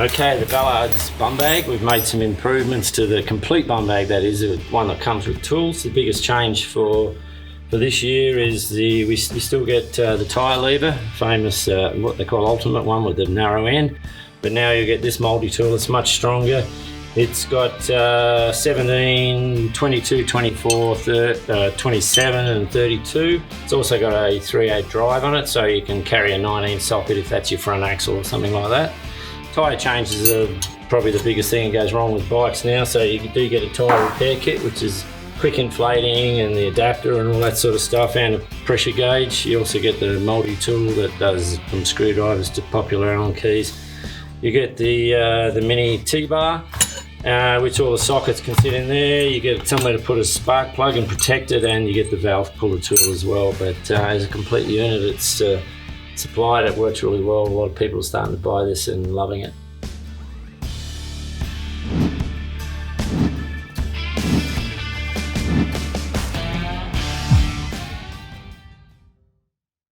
Okay, the Ballards bum bag, we've made some improvements to the complete bum bag, that is, the one that comes with tools. The biggest change for this year is we still get the tyre lever, famous what they call ultimate one with the narrow end, but now you get this multi-tool. It's much stronger. It's got 17, 22, 24, 27 and 32. It's also got a 3/8 drive on it, so you can carry a 19 socket if that's your front axle or something like that. Tyre changes are probably the biggest thing that goes wrong with bikes now, so you do get a tyre repair kit, which is quick inflating and the adapter and all that sort of stuff, and a pressure gauge. You also get the multi-tool that does from screwdrivers to popular Allen keys. You get the mini T-bar, which all the sockets can fit in there. You get somewhere to put a spark plug and protect it, and you get the valve puller tool as well. But as a complete unit, it's supplied, it works really well. A lot of people are starting to buy this and loving it.